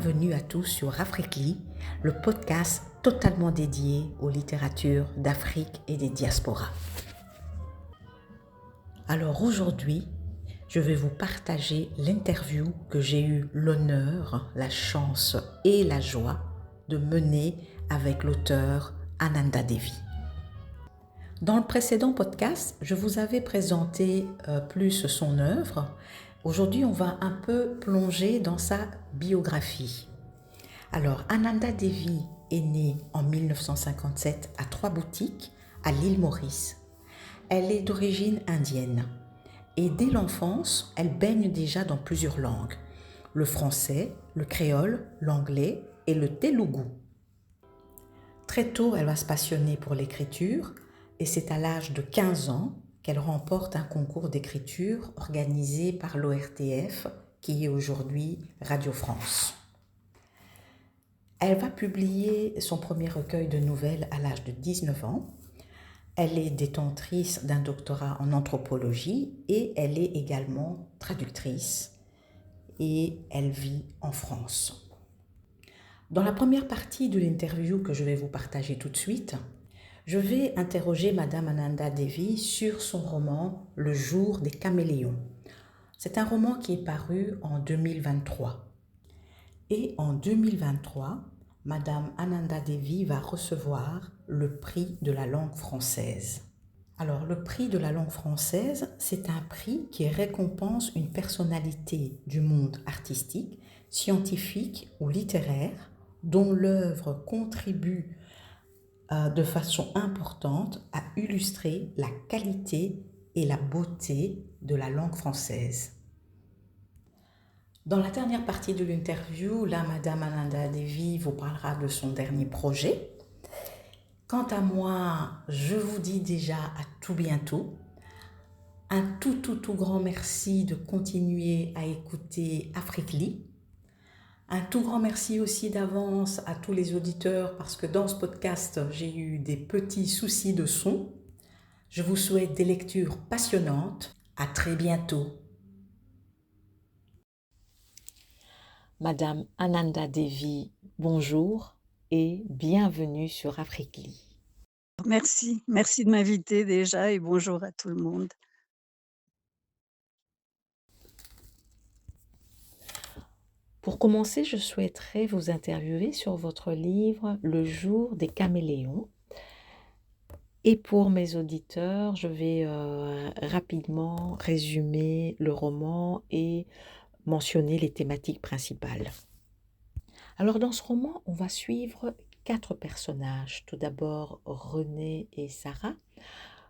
bienvenue à tous sur Africly, le podcast totalement dédié aux littératures d'Afrique et des diasporas. Alors aujourd'hui, je vais vous partager l'interview que j'ai eu l'honneur, la chance et la joie de mener avec l'auteur Ananda Devi. Dans le précédent podcast, je vous avais présenté plus son œuvre. Aujourd'hui, on va un peu plonger dans sa biographie. Alors, Ananda Devi est née en 1957 à Trois-Boutiques, à l'île Maurice. Elle est d'origine indienne et dès l'enfance, elle baigne déjà dans plusieurs langues, le français, le créole, l'anglais et le telougou. Très tôt, elle va se passionner pour l'écriture et c'est à l'âge de 15 ans qu'elle remporte un concours d'écriture organisé par l'ORTF, qui est aujourd'hui Radio France. Elle va publier son premier recueil de nouvelles à l'âge de 19 ans. Elle est détentrice d'un doctorat en anthropologie et elle est également traductrice et elle vit en France. Dans la première partie de l'interview que je vais vous partager tout de suite, je vais interroger Madame Ananda Devi sur son roman « Le jour des caméléons ». C'est un roman qui est paru en 2023. Et en 2023, Madame Ananda Devi va recevoir le prix de la langue française. Alors, le prix de la langue française, c'est un prix qui récompense une personnalité du monde artistique, scientifique ou littéraire dont l'œuvre contribue de façon importante à illustrer la qualité et la beauté de la langue française. Dans la dernière partie de l'interview, là, Madame Ananda Devi vous parlera de son dernier projet. Quant à moi, je vous dis déjà à tout bientôt. Un tout grand merci de continuer à écouter Africly. Un tout grand merci aussi d'avance à tous les auditeurs parce que dans ce podcast, j'ai eu des petits soucis de son. Je vous souhaite des lectures passionnantes. À très bientôt. Madame Ananda Devi, bonjour et bienvenue sur Africly. Merci de m'inviter déjà et bonjour à tout le monde. Pour commencer, je souhaiterais vous interviewer sur votre livre « Le jour des caméléons ». Et pour mes auditeurs, je vais rapidement résumer le roman et mentionner les thématiques principales. Alors dans ce roman, on va suivre 4 personnages. Tout d'abord, René et Sarah.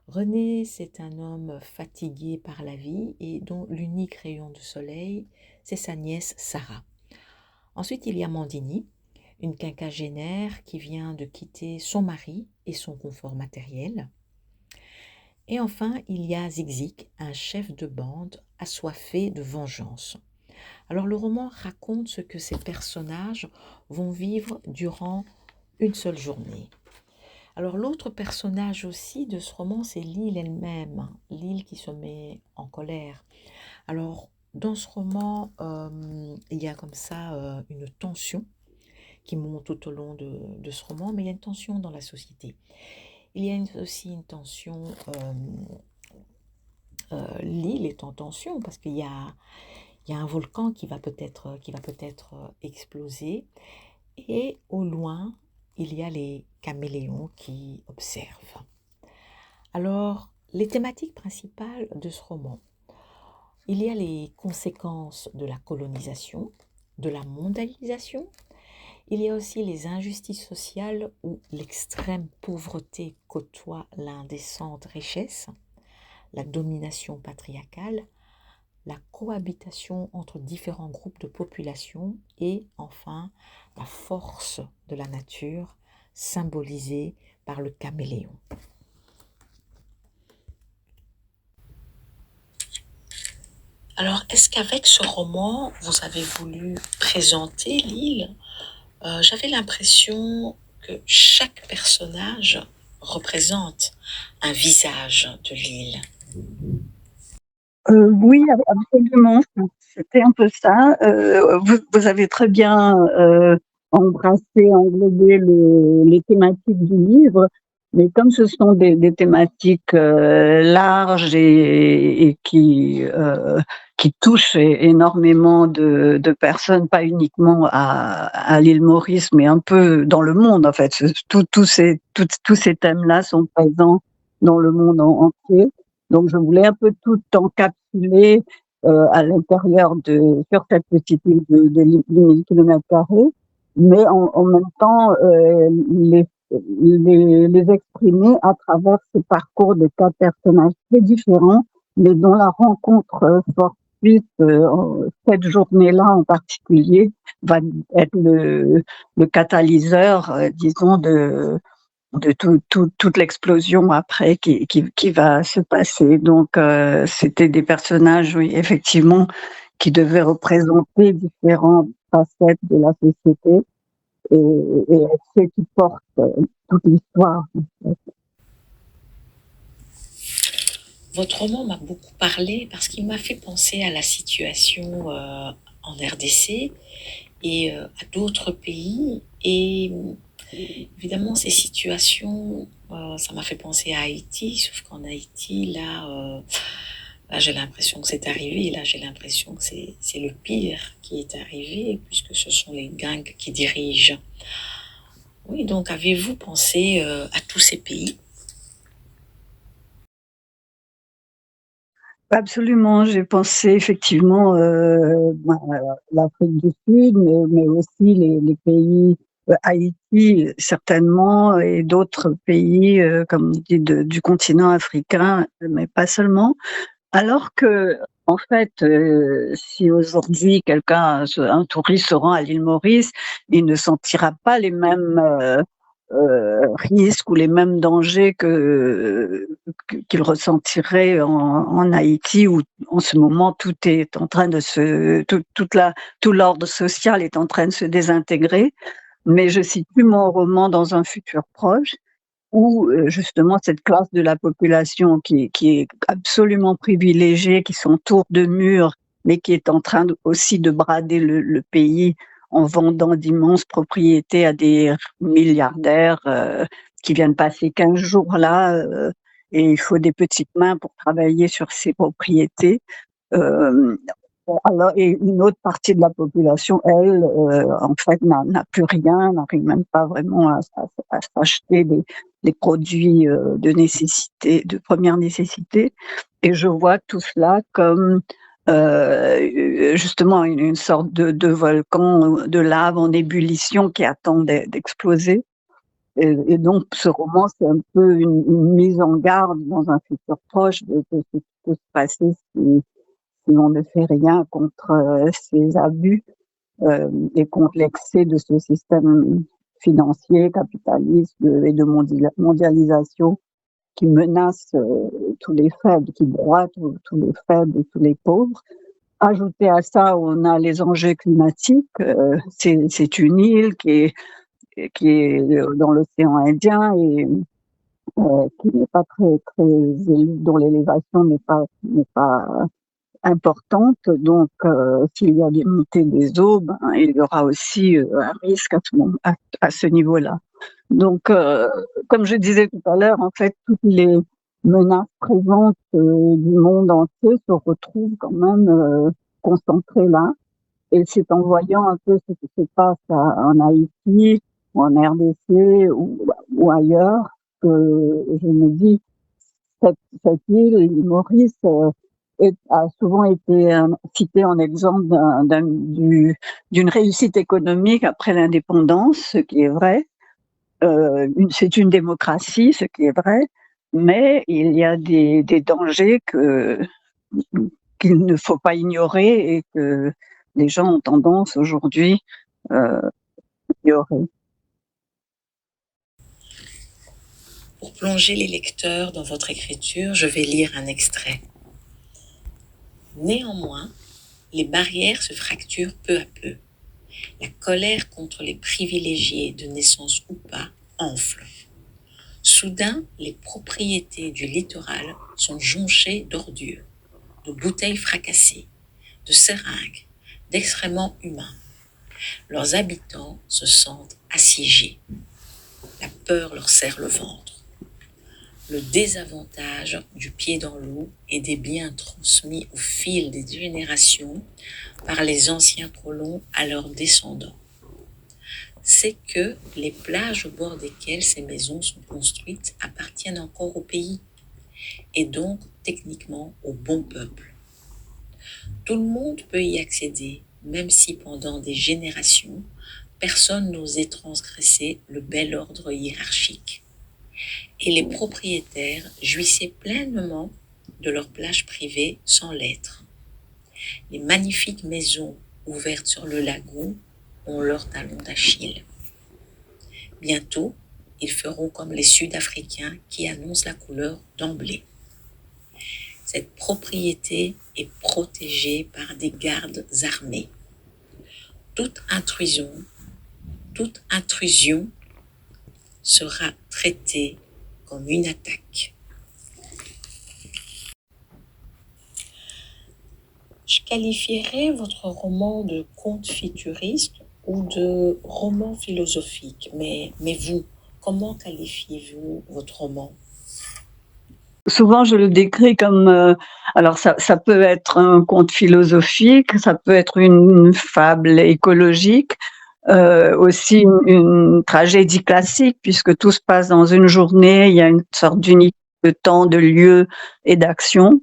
René, c'est un homme fatigué par la vie et dont l'unique rayon de soleil, c'est sa nièce Sarah. Ensuite, il y a Mandini, une quinquagénaire qui vient de quitter son mari et son confort matériel. Et enfin, il y a Zig-Zig, un chef de bande assoiffé de vengeance. Alors le roman raconte ce que ces personnages vont vivre durant une seule journée. Alors l'autre personnage aussi de ce roman, c'est l'île elle-même, l'île qui se met en colère. Alors dans ce roman, il y a comme ça une tension qui monte tout au long de ce roman, mais il y a une tension dans la société. Il y a aussi une tension, l'île est en tension parce qu'il y a un volcan qui va peut-être exploser et au loin, il y a les caméléons qui observent. Alors, les thématiques principales de ce roman, il y a les conséquences de la colonisation, de la mondialisation. Il y a aussi les injustices sociales où l'extrême pauvreté côtoie l'indécente richesse, la domination patriarcale, la cohabitation entre différents groupes de population et enfin la force de la nature symbolisée par le caméléon. Alors, est-ce qu'avec ce roman, vous avez voulu présenter l'île ? J'avais l'impression que chaque personnage représente un visage de l'île. Oui, absolument. c'était un peu ça. Vous avez très bien englobé les thématiques du livre, mais comme ce sont des thématiques larges et qui touchent énormément de personnes, pas uniquement à l'île Maurice, mais un peu dans le monde en fait. Tous ces thèmes-là sont présents dans le monde entier. Donc je voulais un peu tout encapsuler à l'intérieur sur cette petite île de 1000 km², mais en même temps les exprimer à travers ce parcours de 4 personnages très différents, mais dont la rencontre fortuite cette journée-là en particulier va être le catalyseur, disons, de toute l'explosion après qui va se passer. Donc, c'était des personnages, oui, effectivement, qui devaient représenter différentes facettes de la société et ceux qui portent toute l'histoire. Votre roman m'a beaucoup parlé parce qu'il m'a fait penser à la situation en RDC et à d'autres pays. Et évidemment, ces situations, ça m'a fait penser à Haïti, sauf qu'en Haïti, là j'ai l'impression que c'est arrivé. Là, j'ai l'impression que c'est le pire qui est arrivé, puisque ce sont les gangs qui dirigent. Oui, donc avez-vous pensé à tous ces pays? Absolument, j'ai pensé effectivement l'Afrique du Sud, mais aussi les pays, Haïti certainement, et d'autres pays, comme on dit, du continent africain, mais pas seulement. Alors que, en fait, si aujourd'hui un touriste se rend à l'île Maurice, il ne sentira pas les mêmes risques ou les mêmes dangers qu'il ressentirait en Haïti, où en ce moment tout est en train de tout l'ordre social est en train de se désintégrer. Mais je situe mon roman dans un futur proche où justement cette classe de la population qui est absolument privilégiée, qui s'entoure de murs, mais qui est en train aussi de brader le pays en vendant d'immenses propriétés à des milliardaires qui viennent passer 15 jours là, et il faut des petites mains pour travailler sur ces propriétés. Euh, alors, et une autre partie de la population, elle, en fait, n'a plus rien, n'arrive même pas vraiment à s'acheter des produits de nécessité, de première nécessité. Et je vois tout cela comme justement une sorte de volcan de lave en ébullition qui attend d'exploser. Et donc, ce roman, c'est un peu une mise en garde dans un futur proche de ce qui peut se passer si on ne fait rien contre ces abus et contre l'excès de ce système financier, capitaliste et de mondialisation qui menace tous les faibles, qui broie tous les faibles et tous les pauvres. Ajouté à ça, on a les enjeux climatiques. C'est une île qui est dans l'océan Indien et qui n'est pas très élevée, dont l'élévation n'est pas importante. Donc, s'il y a des montées des eaux, il y aura aussi un risque à ce niveau-là. Donc, comme je disais tout à l'heure, en fait, toutes les menaces présentes du monde entier se retrouvent quand même concentrées là. Et c'est en voyant un peu ce qui se passe en Haïti, ou en RDC ou ailleurs que je me dis cette île, l'île Maurice, a souvent été citée en exemple d'une réussite économique après l'indépendance, ce qui est vrai. C'est une démocratie, ce qui est vrai, mais il y a des dangers qu'il ne faut pas ignorer et que les gens ont tendance aujourd'hui à ignorer. Pour plonger les lecteurs dans votre écriture, je vais lire un extrait. Néanmoins, les barrières se fracturent peu à peu. La colère contre les privilégiés de naissance ou pas enfle. Soudain, les propriétés du littoral sont jonchées d'ordures, de bouteilles fracassées, de seringues, d'excréments humains. Leurs habitants se sentent assiégés. La peur leur serre le ventre. Le désavantage du pied dans l'eau et des biens transmis au fil des générations par les anciens colons à leurs descendants, c'est que les plages au bord desquelles ces maisons sont construites appartiennent encore au pays et donc techniquement au bon peuple. Tout le monde peut y accéder, même si pendant des générations, personne n'osait transgresser le bel ordre hiérarchique. Et les propriétaires jouissaient pleinement de leurs plages privées sans l'être. Les magnifiques maisons ouvertes sur le lagon ont leur talon d'Achille. Bientôt, ils feront comme les Sud-Africains qui annoncent la couleur d'emblée. Cette propriété est protégée par des gardes armés. Toute intrusion sera traitée comme une attaque. Je qualifierais votre roman de conte futuriste ou de roman philosophique, mais vous, comment qualifiez-vous votre roman? Souvent, je le décris comme, alors ça peut être un conte philosophique, ça peut être une fable écologique, aussi une tragédie classique, puisque tout se passe dans une journée, il y a une sorte d'unité de temps, de lieu et d'action.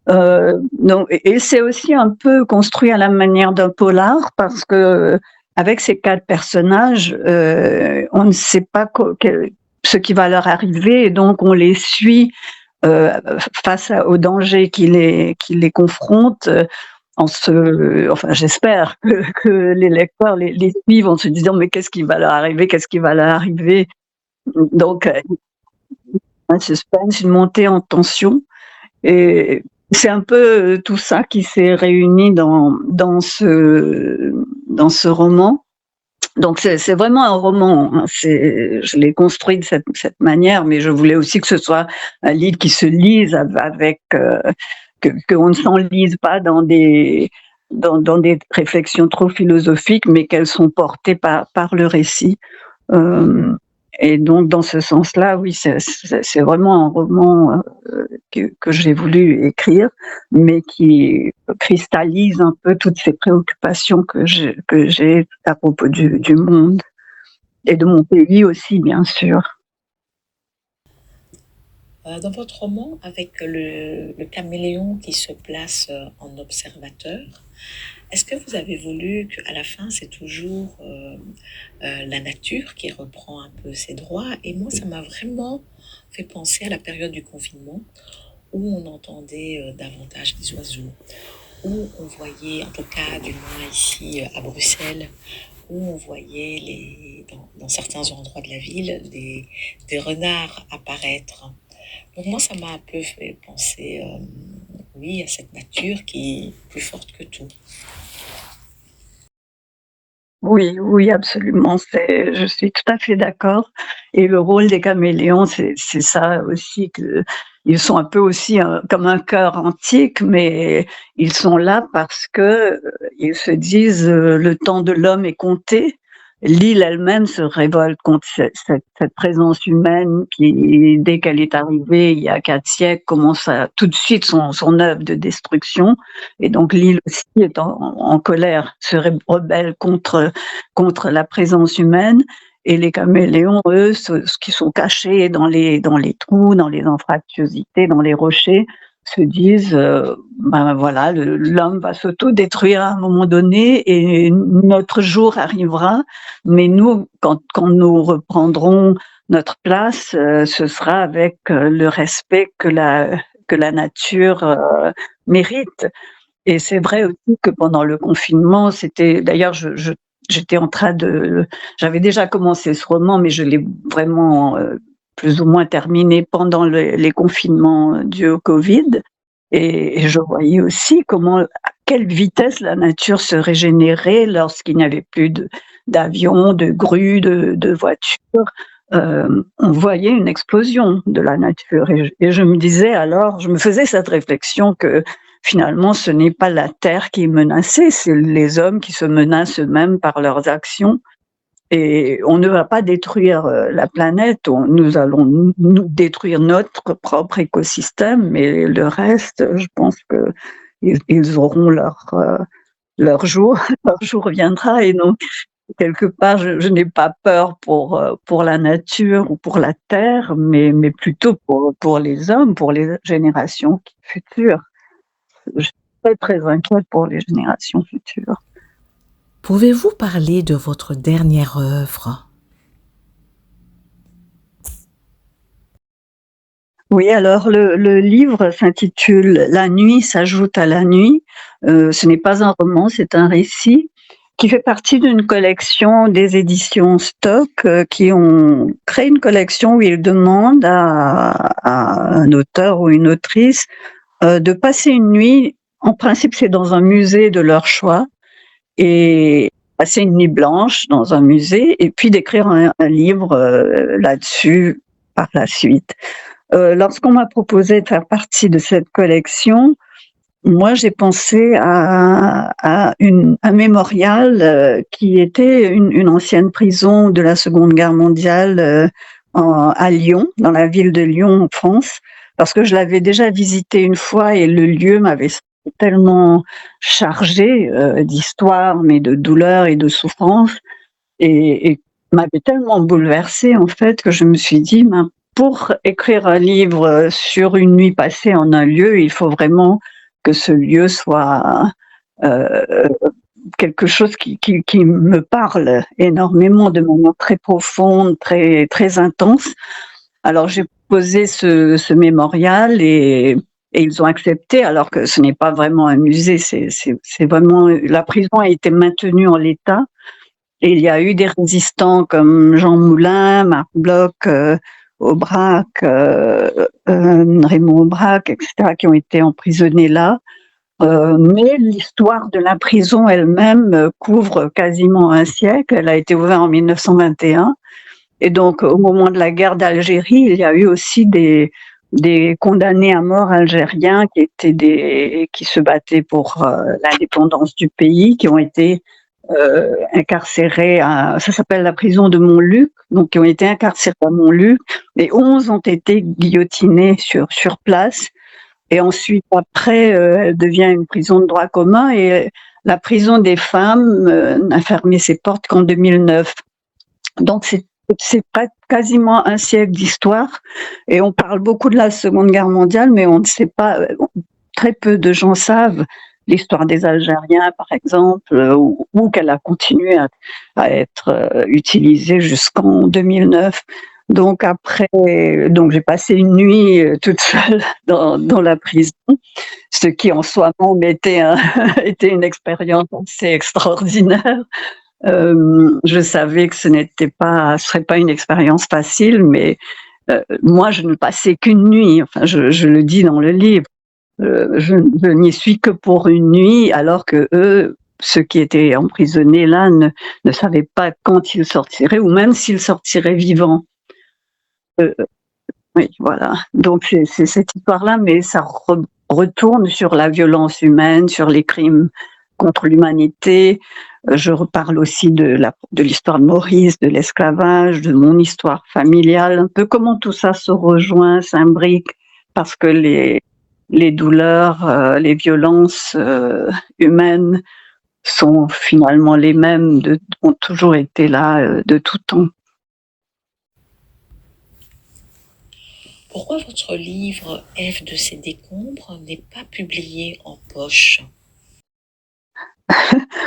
Donc, et c'est aussi un peu construit à la manière d'un polar, parce que avec ces 4 personnages, on ne sait pas ce qui va leur arriver, et donc on les suit face aux dangers qui les confrontent, enfin j'espère que les lecteurs les suivent en se disant mais qu'est-ce qui va leur arriver, qu'est-ce qui va leur arriver. Donc un suspense, une montée en tension, et c'est un peu tout ça qui s'est réuni dans ce roman. Donc c'est vraiment un roman, hein. Je l'ai construit de cette manière, mais je voulais aussi que ce soit un livre qui se lise avec qu'on ne s'enlise pas dans des réflexions trop philosophiques, mais qu'elles sont portées par le récit. Et donc dans ce sens-là, oui, c'est vraiment un roman que j'ai voulu écrire, mais qui cristallise un peu toutes ces préoccupations que j'ai à propos du monde et de mon pays aussi, bien sûr. Dans votre roman, avec le caméléon qui se place en observateur, est-ce que vous avez voulu qu'à la fin, c'est toujours la nature qui reprend un peu ses droits? Et moi, ça m'a vraiment fait penser à la période du confinement, où on entendait davantage les oiseaux, où on voyait, en tout cas du moins ici à Bruxelles, où on voyait dans certains endroits de la ville des renards apparaître. Donc moi, ça m'a un peu fait penser, oui, à cette nature qui est plus forte que tout. Oui, absolument. Je suis tout à fait d'accord. Et le rôle des caméléons, c'est ça aussi, que ils sont un peu aussi comme un cœur antique, mais ils sont là parce que ils se disent le temps de l'homme est compté. L'île elle-même se révolte contre cette présence humaine qui, dès qu'elle est arrivée il y a 4 siècles, commence tout de suite son œuvre de destruction. Et donc l'île aussi est en colère, se rebelle contre la présence humaine. Et les caméléons, eux, qui sont cachés dans les trous, dans les anfractuosités, dans les rochers, se disent ben voilà, l'homme va s'auto-détruire à un moment donné et notre jour arrivera, mais nous, quand nous reprendrons notre place, ce sera avec le respect que la nature mérite. Et c'est vrai aussi que pendant le confinement, c'était d'ailleurs j'étais en train j'avais déjà commencé ce roman, mais je l'ai vraiment plus ou moins terminé pendant les confinements dus au Covid. Et je voyais aussi à quelle vitesse la nature se régénérait lorsqu'il n'y avait plus d'avions, de grues, de voitures. On voyait une explosion de la nature. Et je me disais alors, je me faisais cette réflexion que finalement, ce n'est pas la Terre qui est menacée, c'est les hommes qui se menacent eux-mêmes par leurs actions. Et on ne va pas détruire la planète, nous allons nous détruire notre propre écosystème, mais le reste, je pense que ils auront leur jour, leur jour viendra. Et donc, quelque part, je n'ai pas peur pour la nature ou pour la terre, mais plutôt pour les hommes, pour les générations futures. Je suis très, très inquiète pour les générations futures. Pouvez-vous parler de votre dernière œuvre? Oui, alors le livre s'intitule La nuit s'ajoute à la nuit. Ce n'est pas un roman, c'est un récit qui fait partie d'une collection des éditions Stock qui ont créé une collection où ils demandent à un auteur ou une autrice de passer une nuit. En principe, c'est dans un musée de leur choix, et passer une nuit blanche dans un musée, et puis d'écrire un livre là-dessus par la suite. Lorsqu'on m'a proposé de faire partie de cette collection, moi j'ai pensé à un mémorial qui était une ancienne prison de la Seconde Guerre mondiale à Lyon, dans la ville de Lyon en France, parce que je l'avais déjà visité une fois et le lieu m'avait tellement chargé d'histoire, mais de douleur et de souffrance, et m'avait tellement bouleversée en fait que je me suis dit, pour écrire un livre sur une nuit passée en un lieu, il faut vraiment que ce lieu soit quelque chose qui me parle énormément, de manière très profonde, très, très intense. Alors j'ai posé ce mémorial et ils ont accepté, alors que ce n'est pas vraiment un musée, c'est vraiment, la prison a été maintenue en l'état. Et il y a eu des résistants comme Jean Moulin, Marc Bloch, Aubrac, Raymond Aubrac, etc., qui ont été emprisonnés là. Mais l'histoire de la prison elle-même couvre quasiment un siècle. Elle a été ouverte en 1921. Et donc, au moment de la guerre d'Algérie, il y a eu aussi des condamnés à mort algériens qui se battaient pour l'indépendance du pays, qui ont été incarcérés ça s'appelle la prison de Montluc, donc qui ont été incarcérés à Montluc, et 11 ont été guillotinés sur place. Et ensuite, après, elle devient une prison de droit commun, et la prison des femmes n'a fermé ses portes qu'en 2009. Donc c'est quasiment un siècle d'histoire, et on parle beaucoup de la Seconde Guerre mondiale, mais on ne sait pas, très peu de gens savent l'histoire des Algériens, par exemple, ou qu'elle a continué à être utilisée jusqu'en 2009. Donc après, j'ai passé une nuit toute seule dans la prison, ce qui en soi-même était une expérience assez extraordinaire. Je savais que ce serait pas une expérience facile, mais moi je ne passais qu'une nuit. Enfin, je le dis dans le livre. Je n'y suis que pour une nuit, alors que eux, ceux qui étaient emprisonnés là, ne savaient pas quand ils sortiraient, ou même s'ils sortiraient vivants. Oui, voilà. Donc c'est cette histoire-là, mais ça retourne sur la violence humaine, sur les crimes contre l'humanité. Je reparle aussi de l'histoire de Maurice, de l'esclavage, de mon histoire familiale, un peu comment tout ça se rejoint, s'imbrique, parce que les douleurs, les violences humaines sont finalement les mêmes, ont toujours été là de tout temps. Pourquoi votre livre Ève de ces décombres n'est pas publié en poche?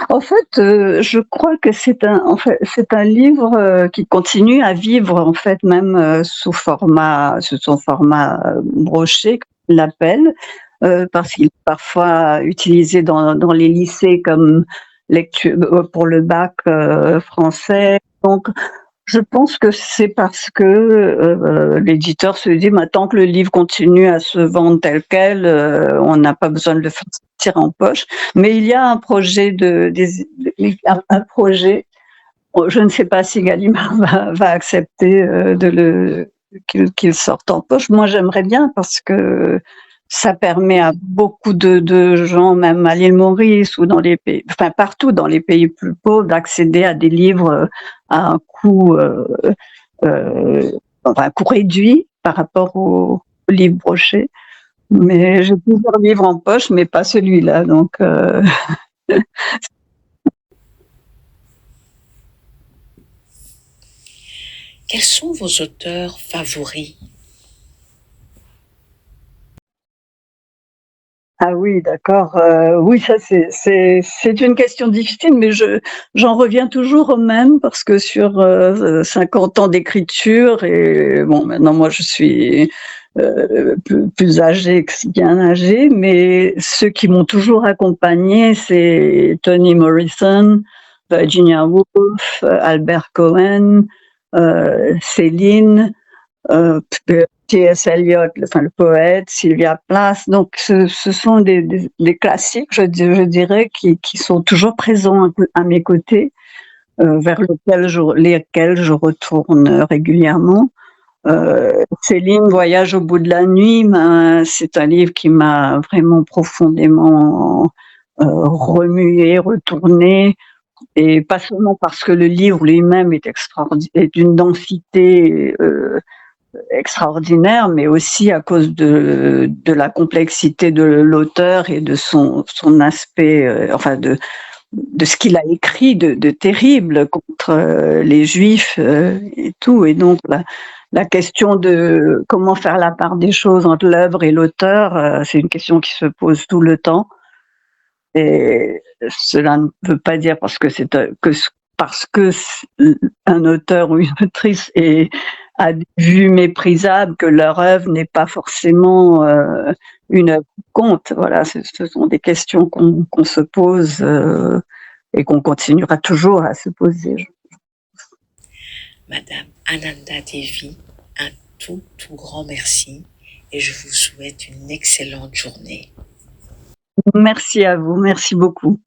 En fait, je crois que c'est un livre qui continue à vivre, en fait, même sous son format broché, comme on l'appelle, parce qu'il est parfois utilisé dans les lycées comme lecture pour le bac français. Donc, je pense que c'est parce que l'éditeur se dit, tant que le livre continue à se vendre tel quel, on n'a pas besoin de le faire sortir en poche. Mais il y a un projet un projet. Je ne sais pas si Gallimard va accepter qu'il sorte en poche. Moi, j'aimerais bien, parce que ça permet à beaucoup de gens, même à l'île Maurice ou dans les pays, enfin partout dans les pays plus pauvres, d'accéder à des livres à un coût, enfin, un coût réduit par rapport aux livres brochés. Mais j'ai plusieurs livres en poche, mais pas celui-là, donc. Quels sont vos auteurs favoris? Ah oui, d'accord. Oui, ça c'est une question difficile, mais j'en reviens toujours au même parce que sur 50 ans d'écriture et bon, maintenant moi je suis plus âgée que bien âgée, mais ceux qui m'ont toujours accompagnée, c'est Toni Morrison, Virginia Woolf, Albert Cohen, Céline. T.S. Eliot, enfin le poète, Sylvia Plath. Donc, ce sont des classiques, je dirais, qui sont toujours présents à mes côtés, vers lesquels je retourne régulièrement. Céline, Voyage au bout de la nuit, c'est un livre qui m'a vraiment profondément remué, retourné, et pas seulement parce que le livre lui-même est d'une densité extraordinaire, mais aussi à cause de la complexité de l'auteur et de son aspect, enfin de ce qu'il a écrit de terrible contre les Juifs et tout. Et donc la question de comment faire la part des choses entre l'œuvre et l'auteur, c'est une question qui se pose tout le temps. Et cela ne veut pas dire parce que parce que un auteur ou une autrice a des vues méprisables que leur œuvre n'est pas forcément une œuvre qui compte. Voilà, ce sont des questions qu'on se pose et qu'on continuera toujours à se poser. Madame Ananda Devi, un tout grand merci et je vous souhaite une excellente journée. Merci à vous, merci beaucoup.